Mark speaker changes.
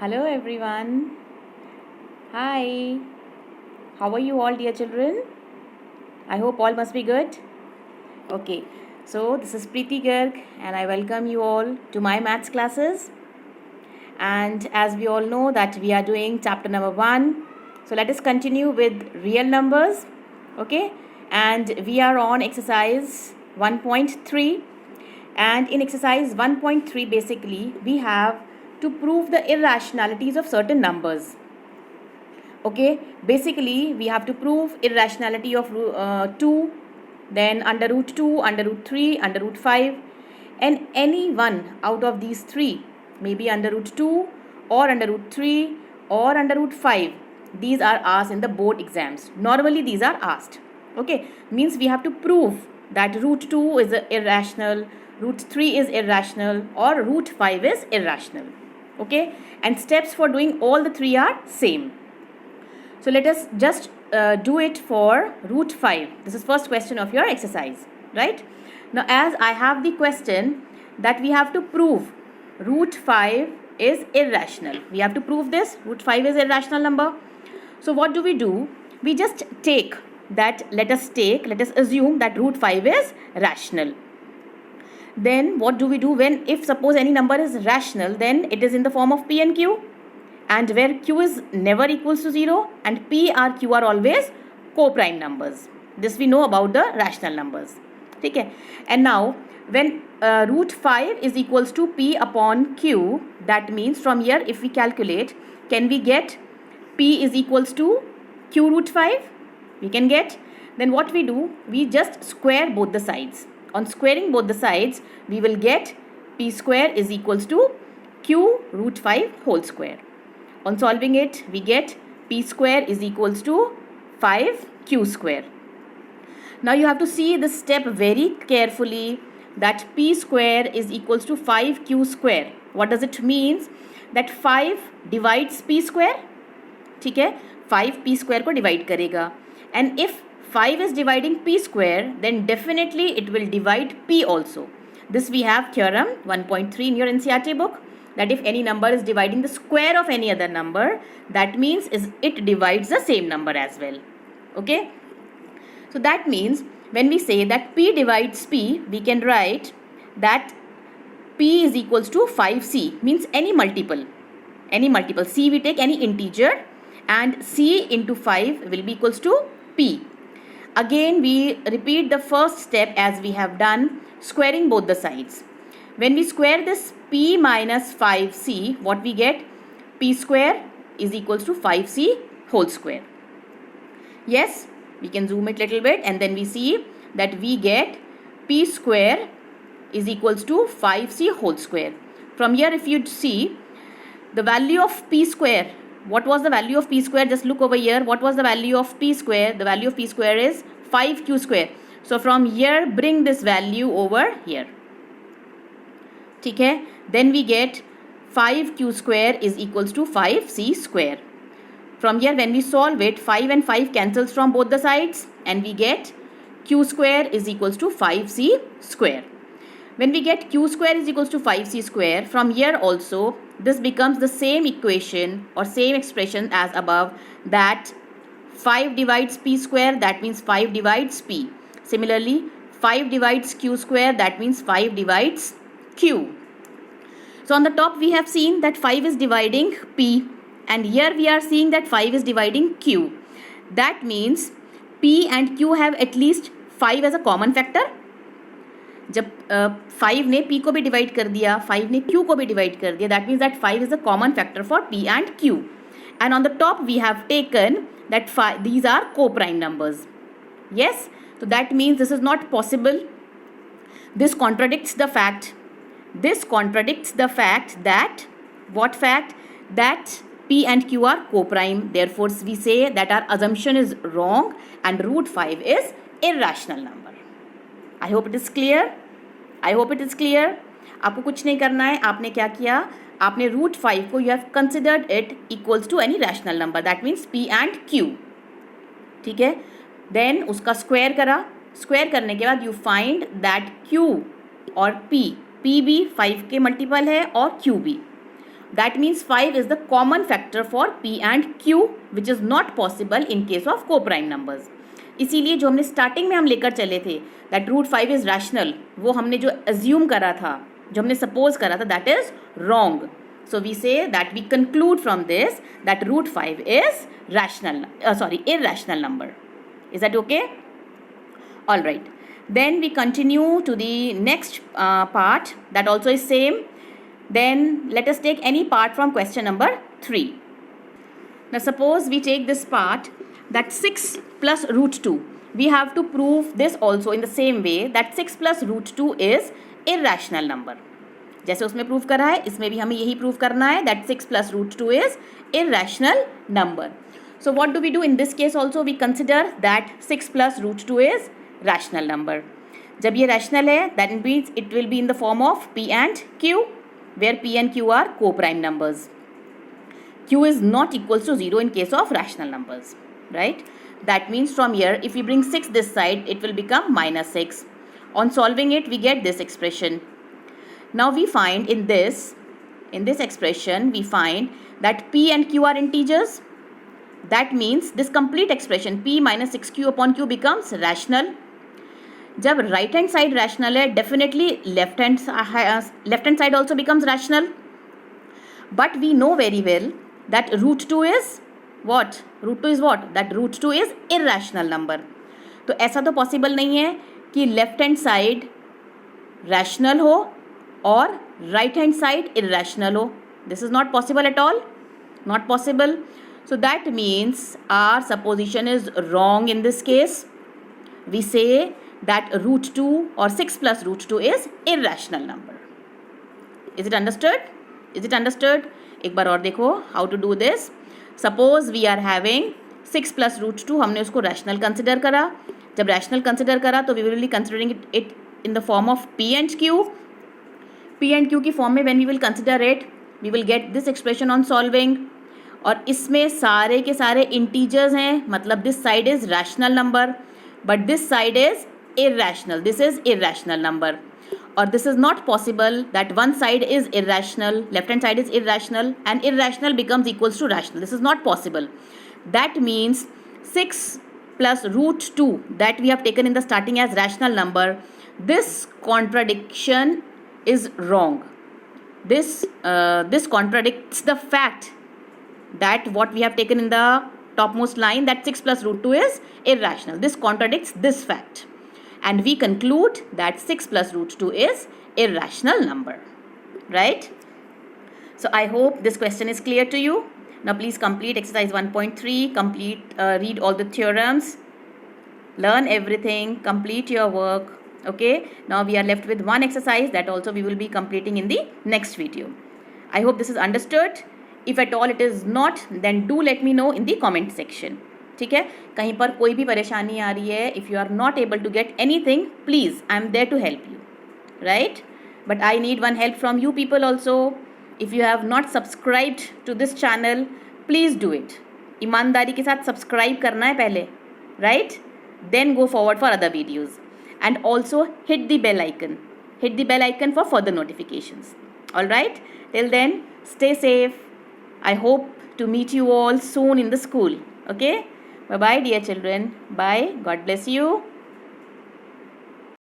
Speaker 1: Hello everyone. Hi. How are you all, dear children? I hope all must be good. Okay. So this is Preeti Garg and I welcome you all to my maths classes. And as we all know that we are doing chapter number 1. So let us continue with real numbers. Okay? And we are on exercise 1.3. And in exercise 1.3 basically we have to prove the irrationalities of certain numbers. Okay, basically we have to prove irrationality of 2, then under root 2, under root 3, under root 5, and any one out of these three, maybe under root 2 or under root 3 or under root 5. These are asked in the board exams. Normally these are asked. Okay, means we have to prove that root 2 is irrational, root 3 is irrational, or root 5 is irrational. Okay, and steps for doing all the three are same. So let us just do it for root 5. This is first question of your exercise, right? Now as I have the question that we have to prove root 5 is irrational. We have to prove this. Root 5 is irrational number. So what do? We just take that, let us assume that root 5 is rational. Then what do? When if suppose any number is rational, then it is in the form of P and Q. And where Q is never equals to 0 and P or Q are always co-prime numbers. This we know about the rational numbers. Okay. And now when root 5 is equals to P upon Q, that means from here if we calculate, can we get P is equals to Q root 5? We can get. Then what we do? We just square both the sides. On squaring both the sides, we will get P square is equals to Q root 5 whole square. On solving it, we get P square is equals to 5Q square. Now you have to see this step very carefully, that P square is equals to 5Q square. What does it mean? That 5 divides P square. ठीक है, 5 P square को divide करेगा. And if 5 is dividing P square, then definitely it will divide P also. This we have theorem 1.3 in your NCERT book. That if any number is dividing the square of any other number, that means it divides the same number as well. Okay. So that means when we say that P divides P, we can write that P is equals to 5C, means any multiple. C we take any integer and C into 5 will be equals to P. Again we repeat the first step as we have done, squaring both the sides. When we square this P minus 5C, what we get? P square is equals to 5C whole square. Yes, we can zoom it a little bit and then we see that we get P square is equals to 5C whole square. From here if you see the value of P square, what was the value of P square? Just look over here. What was the value of P square? The value of P square is 5Q square. So from here bring this value over here. ठीक है, then we get 5Q square is equals to 5C square. From here when we solve it, 5 and 5 cancels from both the sides and we get Q square is equals to 5C square. When we get Q square is equals to 5C square, from here also this becomes the same equation or same expression as above, that 5 divides P square, that means 5 divides P. Similarly 5 divides Q square, that means 5 divides Q. So on the top we have seen that 5 is dividing P and here we are seeing that 5 is dividing Q. That means P and Q have at least 5 as a common factor. जब 5 ने P को भी divide कर दिया, 5 ने Q को भी divide कर दिया, that means that 5 is a common factor for P and Q. And on the top we have taken that these are co-prime numbers. Yes, so that means this is not possible. This contradicts the fact that, what fact? That P and Q are co-prime. Therefore we say that our assumption is wrong and root 5 is irrational number. I hope it is clear. आपको कुछ नहीं करना है. आपने क्या किया? आपने root 5 को you have considered it equals to any rational number. That means P and Q. ठीक है. Then उसका square करा. Square करने के बाद you find that Q और P भी 5 के मल्टीपल है और Q भी. That means 5 is the common factor for P and Q, which is not possible in case of co-prime numbers. इसीलिए जो हमने स्टार्टिंग में हम लेकर चले थे दैट रूट 5 इज रैशनल, वो हमने जो अज्यूम करा था, जो हमने सपोज करा था, that is wrong. So we say that we conclude from this that root 5 is irrational number. Is that okay? All right. Then we continue to the next part that also is same. Then let us take any part from question number 3. Now suppose we take this part that 6 plus root 2. We have to prove this also in the same way that 6 plus root 2 is irrational number. जैसे उसमें prove करा है, इसमें भी हमें यही prove करना है that 6 plus root 2 is irrational number. So what do we do in this case also? We consider that 6 plus root 2 is rational number. जब ये रैशनल है that means it will be in the form of P and Q, where P and Q are coprime numbers. Q is not equals to 0 in case of rational numbers, right? That means from here, if we bring 6 this side, it will become minus 6. On solving it, we get this expression. Now we find in this expression, we find that P and Q are integers. That means this complete expression P minus 6Q upon Q becomes rational. जब right hand side rational है, definitely left hand side also becomes rational. But we know very well that root 2 is what? Root 2 is what? That root 2 is irrational number. तो ऐसा तो possible नहीं है कि left hand side rational हो और right hand side irrational हो. This is not possible at all. Not possible. So that means our supposition is wrong in this case. We say that root 2 or 6 plus root 2 is irrational number. Is it understood? Is it understood? एक बार और देखो how to do this. Suppose we are having 6 plus root 2, हमने उसको rational consider करा. जब rational consider करा तो we will be considering it in the form of P and Q. P and Q की फॉर्म में when we will consider it, we will get this expression on solving. और इसमें सारे के सारे integers हैं, मतलब this side is rational number, but this side is irrational. This is irrational number. Or this is not possible that one side is irrational, left hand side is irrational, and irrational becomes equals to rational. This is not possible. That means 6 plus root 2 that we have taken in the starting as rational number, this contradiction is wrong. This contradicts the fact that what we have taken in the topmost line, that 6 plus root 2 is irrational. This contradicts this fact. And we conclude that 6 plus root 2 is irrational number. Right? So I hope this question is clear to you. Now please complete exercise 1.3. Read all the theorems. Learn everything. Complete your work. Okay, now we are left with one exercise that also we will be completing in the next video. I hope this is understood. If at all it is not, then do let me know in the comment section. ठीक है, कहीं पर कोई भी परेशानी आ रही है, if you are not able to get anything, please, I am there to help you, right? But I need one help from you people also. If you have not subscribed to this channel, please do it. ईमानदारी के साथ subscribe करना है पहले, right? Then go forward for other videos. And also hit the bell icon. Hit the bell icon for further notifications. Alright? Till then, stay safe. I hope to meet you all soon in the school. Okay? Bye-bye, dear children. Bye. God bless you.